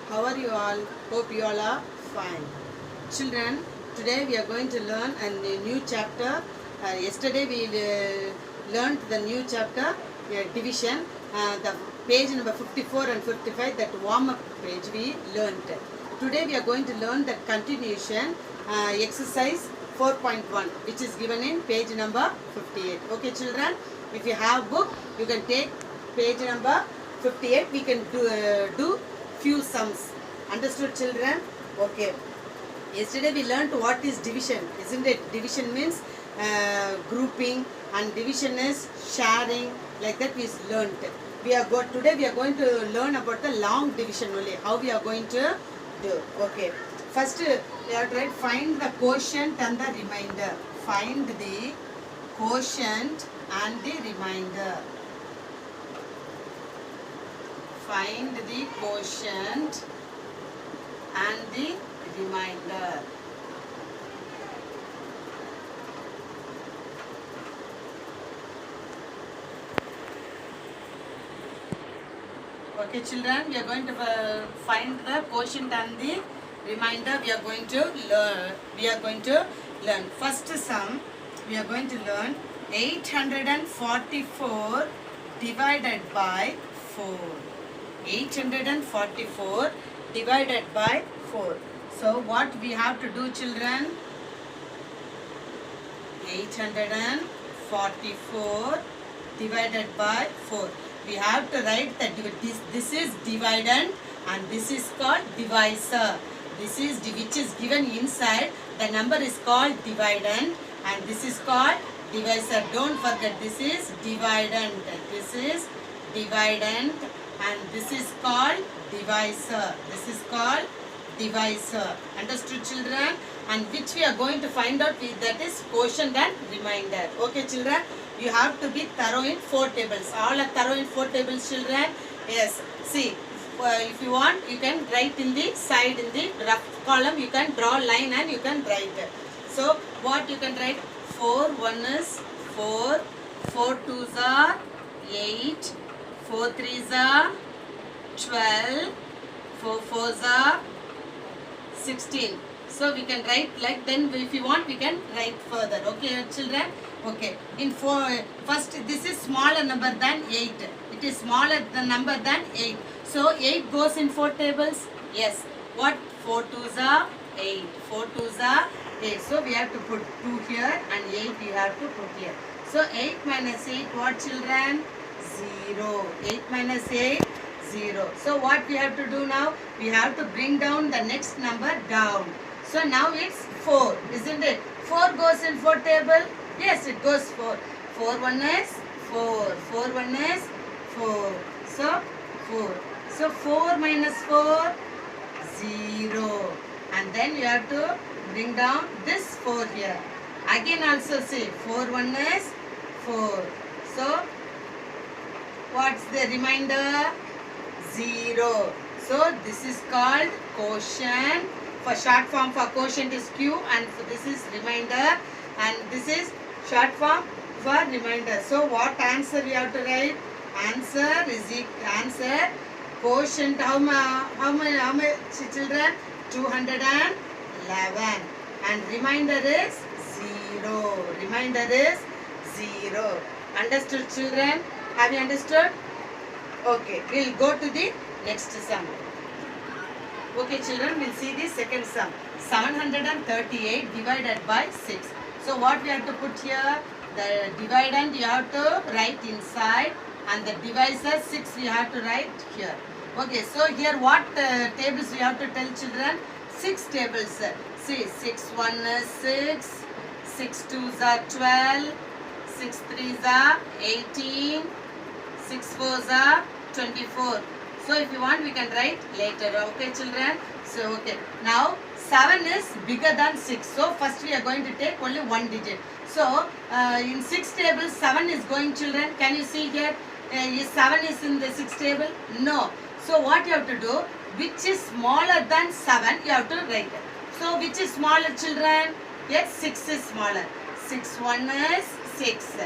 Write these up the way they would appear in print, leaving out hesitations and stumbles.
How are you all? Hope you all are fine. Children, today we are going to learn a new chapter. Yesterday we learned the new chapter, division. The page number 54 and 55, that warm-up page we learned. Today we are going to learn the continuation, exercise 4.1, which is given in page number 58. Okay children, if you have book, you can take page number 58. We can do few sums. Understood children? Okay. Yesterday we learned what is division, isn't it? Division means grouping, and division is sharing. Like that we learned. Today we are going to learn about the long division only. How we are going to do. Okay. First we have to write find the quotient and the remainder. Find the quotient and the remainder. Find the quotient and the remainder. Okay children, we are going to find the quotient and the remainder. We are going to learn. First sum we are going to learn 844 divided by 4. 844 divided by 4. So what we have to do children? 844 divided by 4. We have to write that this is dividend and this is called divisor. This is which is given inside. The number is called dividend and this is called divisor. Don't forget, this is dividend. This is dividend and this is called divisor. This is called divisor. Understood children? And which we are going to find out, that is quotient and remainder. Okay children? You have to be thorough in 4 tables. All are thorough in 4 tables children? Yes. See, if you want, you can write in the side, in the rough column, you can draw line and you can write. So what you can write? 4 1 is 4, 4 2s are 8, 4 3s are 12, 4 4s are 16. So we can write like, then if you want we can write further. Okay children? Okay. In 4, first this is smaller number than 8. It is smaller the number than 8. So 8 goes in 4 tables. Yes. What? 4 2s are 8. 4 2s are 8. So we have to put 2 here and 8 you have to put here. So 8 minus 8, what children? 0. 8 minus 8, 0. So what we have to do now? We have to bring down the next number down. So now it's 4, isn't it? 4 goes in 4 table. Yes, it goes 4. 4 1 is 4. 4 1 is 4. So 4. So 4 minus 4, 0. And then you have to bring down this 4 here. Again also say 4 1 is 4. So what's the remainder? 0. So this is called quotient. For short form for quotient is Q and for this is remainder and this is short form for remainder. So what answer we have to write? Answer is answer quotient how many children? 211 and remainder is 0. Remainder is 0. Understood children? Have you understood? Okay, we'll go to the next sum. Okay children, we'll see the second sum. 738 divided by 6. So what we have to put here? The dividend you have to write inside and the divisor 6 we have to write here. Okay, so here what tables we have to tell children? 6 tables. See, 6 1 is 6, 6 2s are 12, 6 3s are 18, 6 4s are 24. So if you want we can write later. Okay children? So okay. Now 7 is bigger than 6. So first we are going to take only one digit. So in 6 tables 7 is going children. Can you see here? Is 7 is in the 6 table? No. So what you have to do? Which is smaller than 7 you have to write. So which is smaller children? Yes, 6 is smaller. 6 1 is 6.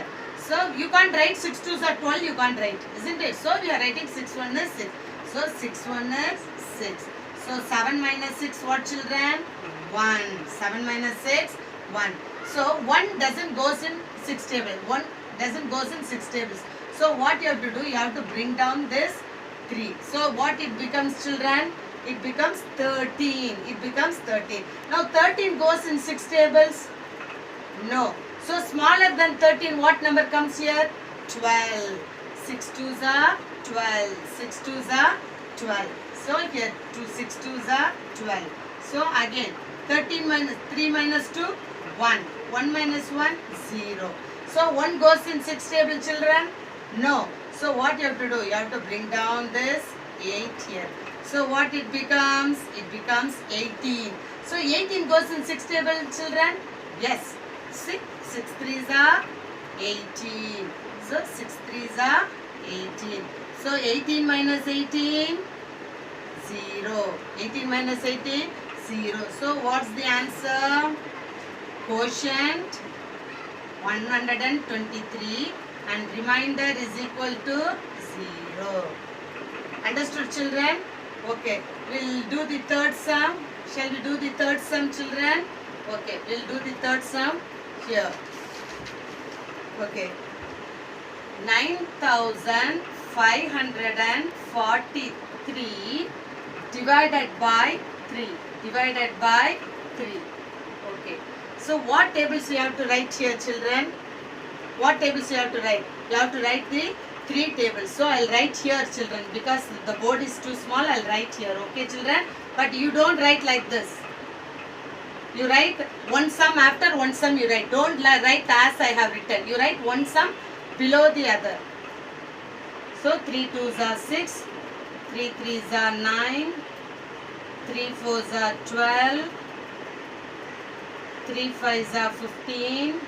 So you can't write 6 2s are 12, you can't write, isn't it? So we are writing 6 1 is 6. So 6 1 is 6. So 7 minus 6, what children? 1. 7 minus 6, 1. So 1 doesn't goes in 6 tables. 1 doesn't goes in 6 tables. So what you have to do? You have to bring down this 3. So what it becomes, children? It becomes 13. It becomes 13. Now 13 goes in 6 tables? No. So smaller than 13, what number comes here? 12. 6 2s are 12. 6 2s are 12. So here 6 2s are 12. So again 13 minus 3 minus 2, 1. 1 minus 1, 0. So 1 goes in 6 table, children? No. So what you have to do? You have to bring down this 8 here. So what it becomes? It becomes 18. So 18 goes in 6 table, children? Yes. 6 3s are 18. So 6 3s are 18. So 18 minus 18, 0. 18 minus 18, 0. So what's the answer? Quotient 123 and remainder is equal to 0. Understood, children? Okay. We'll do the third sum. Shall we do the third sum, children? Okay. We'll do the third sum here. Okay. 9,543 divided by 3. Divided by 3. Okay. So what tables you have to write here, children? What tables you have to write? You have to write the 3 tables. So I'll write here, children, because the board is too small. I'll write here. Okay, children? But you don't write like this. You write one sum after one sum you write. Don't write as I have written. You write one sum below the other. So 3 2s are 6, 3 3s are 9, 3 4s are 12, 3 5s are 15,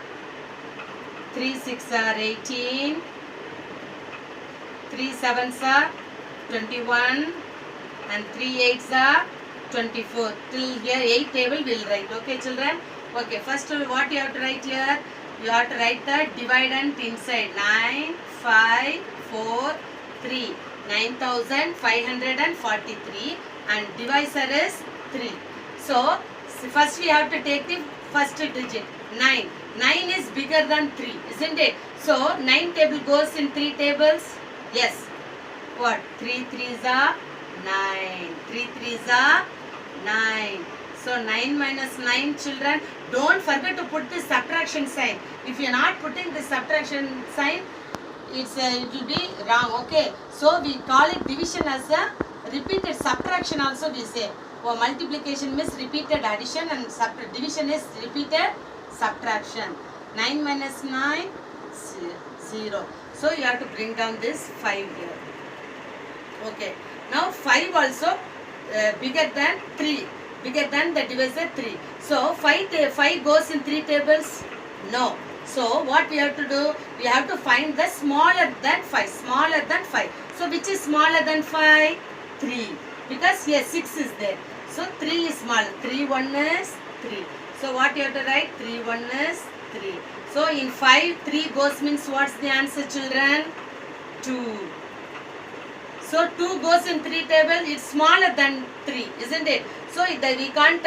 3 6 are 18, 3 7s are 21 and 3 8s are 24. Till here 8 table will write. Okay, children? Okay, first what you have to write here? You have to write the dividend inside. 9, 5, 4, 3. 9,543 and divisor is 3. So, first we have to take the first digit. 9. 9 is bigger than 3, isn't it? So, 9 table goes in 3 tables. Yes. What? 3 3s are 9. 3 3s are 9. So 9 minus 9, children. Don't forget to put the subtraction sign. If you are not putting the subtraction sign, it will be wrong. Okay. So we call it division as a repeated subtraction also we say. For multiplication means repeated addition and division is repeated subtraction. 9 minus 9, 0. So you have to bring down this 5 here. Okay. Now 5 also bigger than 3. Bigger than the divisor 3. So 5 goes in 3 tables? No. So what we have to do? We have to find the smaller than 5. Smaller than 5. So which is smaller than 5? 3. Because here 6 is there. So 3 is small. 3 1 is 3. So what you have to write? 3 1 is 3. So in 5, 3 goes means what's the answer, children? 2. So 2 goes in 3 table, it's smaller than 3, isn't it? So we can't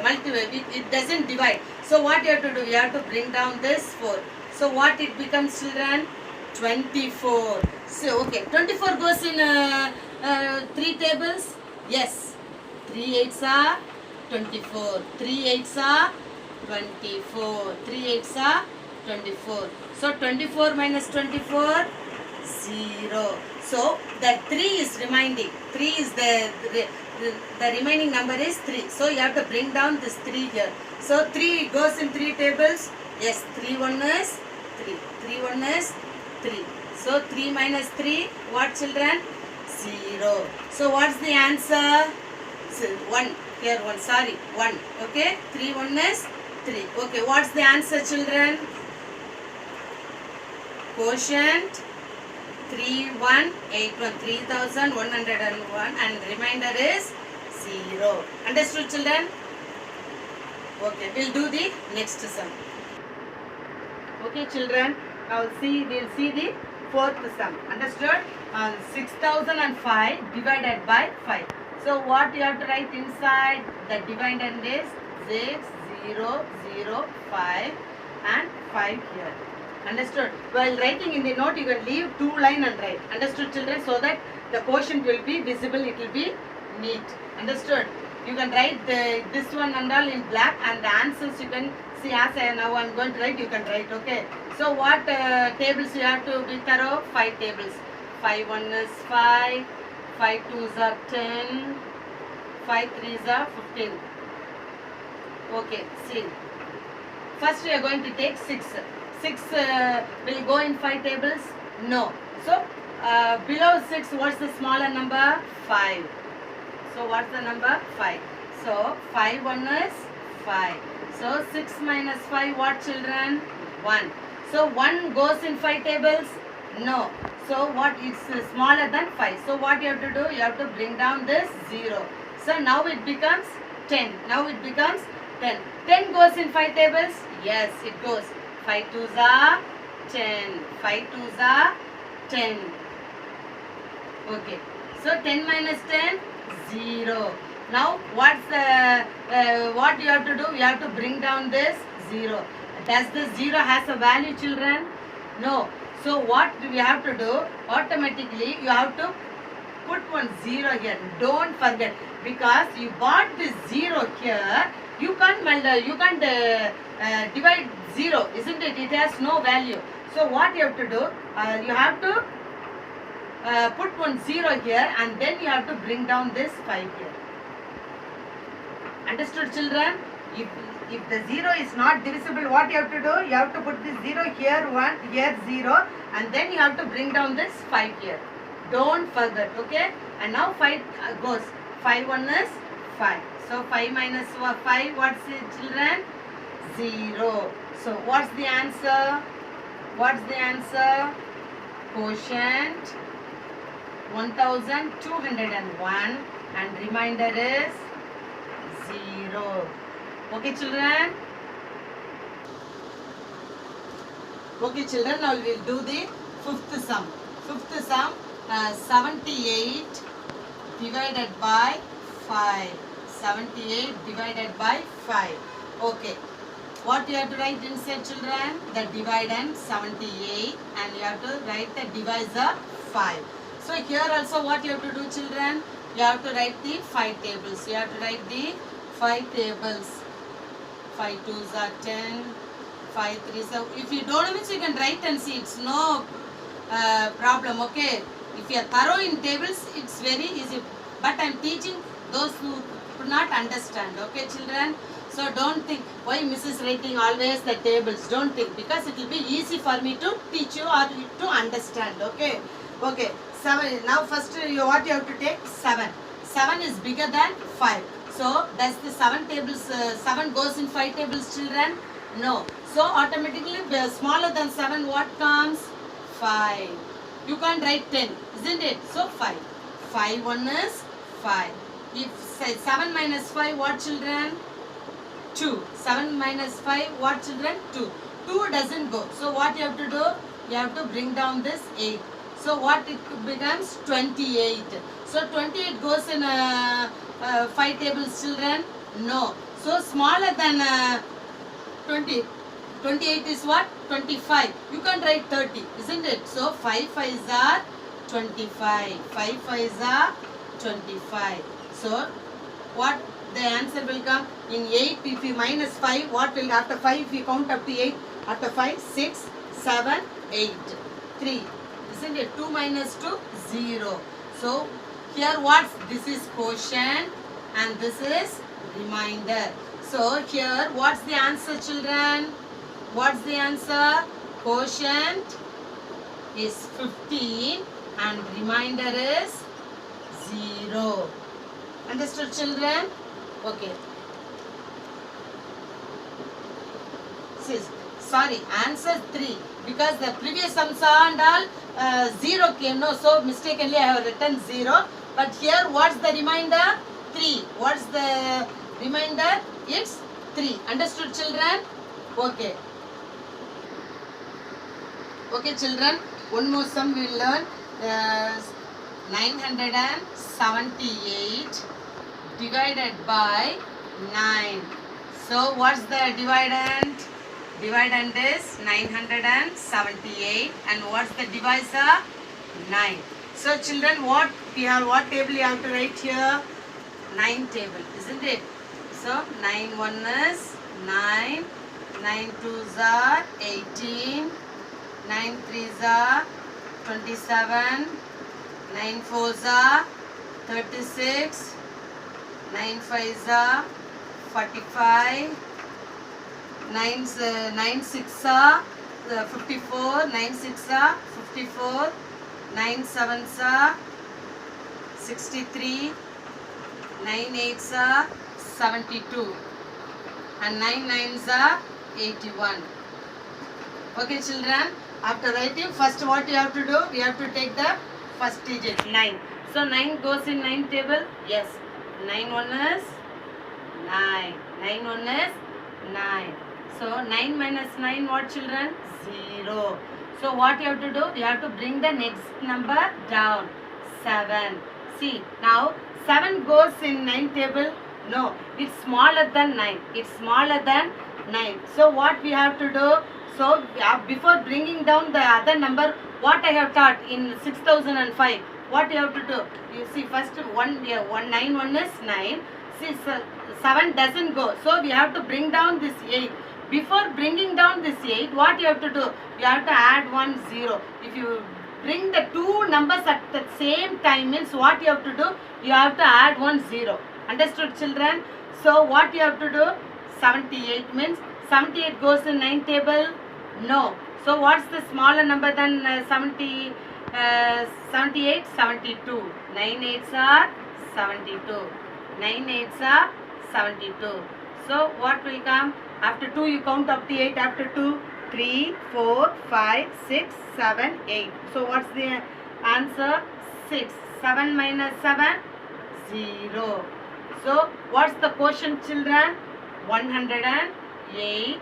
multiply, it doesn't divide. So what you have to do? You have to bring down this 4. So what it becomes, children? 24. So okay, 24 goes in 3 tables? Yes. 3 8s are 24. 3 8s are 24. 3 8s are 24. So 24 minus 24? 0. So the 3 is remaining. 3 is the remaining number is 3. So you have to bring down this 3 here. So 3 goes in 3 tables. Yes, 3 1 is 3. 3 1 is 3. So 3 minus 3, what, children? 0. So what's the answer? 1. Here 1. Sorry, 1. Okay. 3 1 is 3. Okay. What's the answer, children? Quotient 3181, 3101 and remainder is 0. Understood, children? Okay, we'll do the next sum. Okay, children. Now we'll see the fourth sum. Understood? 6005 divided by 5. So what you have to write inside? The dividend is 6, 0, 0, 5 and 5 here. Understood? While writing in the note, you can leave 2 line and write. Understood, children? So that the quotient will be visible, it will be neat. Understood? You can write this one and all in black, and the answers you can see as I now I'm going to write, you can write, okay? So what tables you have to be thorough? 5 tables. 5 1 is 5, 5 2s are 10, 5 3s are 15. Okay, see. First we are going to take 6. 6 will go in 5 tables? No. So below 6, what's the smaller number? 5. So what's the number? 5. So 5 1 is 5. So 6 minus 5, what children? 1. So 1 goes in 5 tables? No. So what? It's smaller than 5. So what you have to do? You have to bring down this 0. So now it becomes 10. Now it becomes 10. 10 goes in 5 tables? Yes, it goes. 5 2s are 10. 5 2s are 10. Okay. So 10 minus 10? 0. Now what's the what you have to do? You have to bring down this 0. Does the 0 has a value, children? No. So what we have to do? Automatically you have to put one 0 here. Don't forget, because you bought this 0 here. You can't divide 0, isn't it? It has no value. So what you have to do? You have to put one 0 here, and then you have to bring down this 5 here. Understood, children? If the 0 is not divisible, what you have to do? You have to put this 0 here, 1, here 0, and then you have to bring down this 5 here. Don't forget, okay? And now 5 goes. 5 1 is 5. So 5 minus 5, what's it, children? 0. So what's the answer? What's the answer? Quotient 1201 and remainder is 0. Okay, children? Okay, children, now we will do the fifth sum. Fifth sum, 78 divided by 5. 78 divided by 5. Okay. What you have to write inside, children? The dividend 78, and you have to write the divisor 5. So here also what you have to do, children? You have to write the 5 tables. You have to write the 5 tables. 5 2s are 10, 5 3s are... If you don't know, you can write and see. It's no problem, okay? If you are thorough in tables, it's very easy. But I am teaching those who could not understand, okay, children? So don't think, why Mrs. writing always the tables? Don't think, because it will be easy for me to teach you or to understand, okay? Okay, 7. Now first what you have to take? 7. 7 is bigger than 5. So does the 7 tables, 7 goes in 5 tables, children? No. So automatically smaller than 7, what comes? 5. You can't write 10, isn't it? So 5. 5 1 is 5. If say 7 minus 5, what, children? 2. 7 minus 5, what, children? 2. 2 doesn't go. So what you have to do? You have to bring down this 8. So what it becomes? 28. So 28 goes in 5 tables, children? No. So smaller than 20. 28 is what? 25. You can write 30, isn't it? So 5 5s are 25. 5 5s are 25. So what the answer will come? In 8, if you minus 5, what will after 5, if you count up to 8, after 5, 6, 7, 8, 3. Isn't it? 2 minus 2, 0. So here what? This is quotient and this is remainder. So here what's the answer, children? What's the answer? Quotient is 15 and remainder is 0. Understood, children? Okay. Sorry, answer 3. Because the previous sums and all 0 came. No, so mistakenly I have written 0. But here what's the remainder? 3. What's the remainder? It's 3. Understood, children? Okay. Okay, children. One more sum we will learn. 978 divided by 9. So what's the dividend? Dividend is 978. And what's the divisor? 9. So children, what table you have to write here? 9 table, isn't it? So 9 1 is 9, 9 2s are 18, 9 3s are 27, 9 4s are 36, 9 5s are 45, 9 6 are 54, 9 6 are 54, 9 7s are 63, 9 8s are 72, and 9 9s are 81. Okay children, after writing, first what you have to do? We have to take the first digit 9. So 9 goes in 9 table? Yes. 9 1 is 9. 9 1 is 9. So 9 minus 9 what children? 0. So what you have to do? You have to bring the next number down. 7. See, now 7 goes in 9 table? No, it's smaller than 9. It's smaller than 9. So what we have to do? So before bringing down the other number, what I have taught in 6005, what you have to do? You see, first 9 1 is 9. See, 7 doesn't go. So we have to bring down this 8. Before bringing down this 8, what you have to do? You have to add 1 0. If you bring the two numbers at the same time, means what you have to do? You have to add 1 0. Understood children? So what you have to do? 78 means 78 goes in 9 table? No. So what's the smaller number than 78? 72. 9 8s are 72. 9 8s are 72. So what will come? After 2 you count up to 8. After 2, 3, 4, 5, 6, 7, 8. So what's the answer? 6. 7 minus 7? 0. So what's the quotient children? 108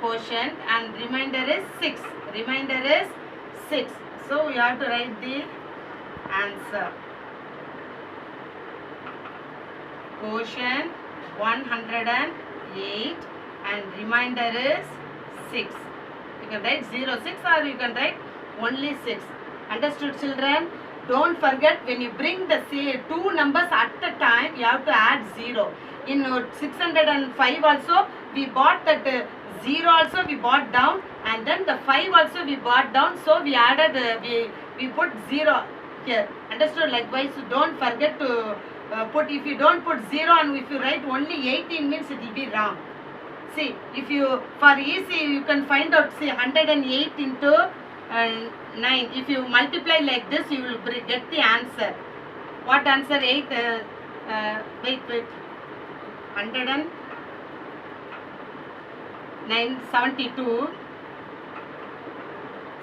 quotient, and remainder is 6. Remainder is 6. So we have to write the answer. Quotient 108 and remainder is 6. You can write 0 6 or you can write only 6. Understood children? Don't forget, when you bring the two numbers at a time, you have to add 0. In 605 also, we bought that 0 also we bought down, and then the 5 also we bought down. So we added, we put 0 here. Understood? Likewise, don't forget to put, if you don't put 0 and if you write only 18 means it will be wrong. See, if you, for easy, you can find out, see, 108 into 9. If you multiply like this, you will get the answer. What answer? 8, wait. 972.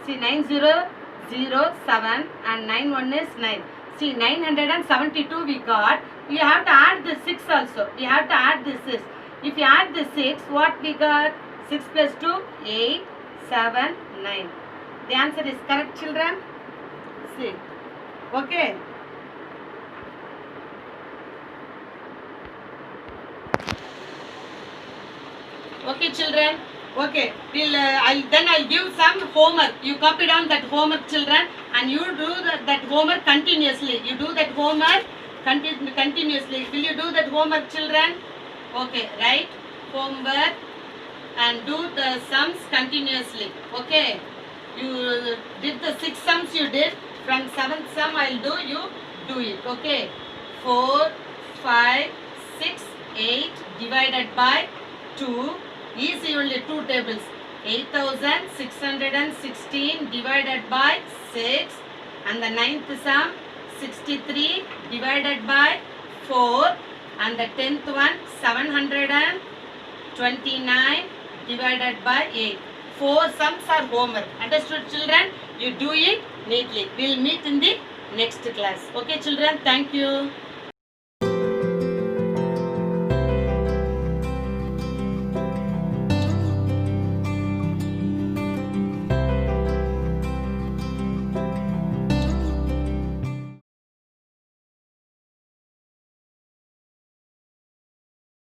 See, 9007 and 91 is 9. See, 972 we got. You have to add the 6 also. You have to add the 6. If you add the 6, what we got? 6 plus 2, 8, 7, 9. The answer is correct, children. See. Okay. Okay, children. Okay. I'll give some homework. You copy down that homework, children, and you do that homework continuously. You do that homework continuously. Will you do that homework, children? Okay. Write homework and do the sums continuously. Okay. You did the 6 sums you did. From 7th sum I'll do, you do it. Okay. 4, 5, 6, 8 divided by 2. Easy, only 2 tables. 8616 divided by 6. And the 9th sum 63 divided by 4. And the 10th one 729 divided by 8. 4 sums are homework. Understood, children? You do it neatly. We'll meet in the next class. Okay, children? Thank you.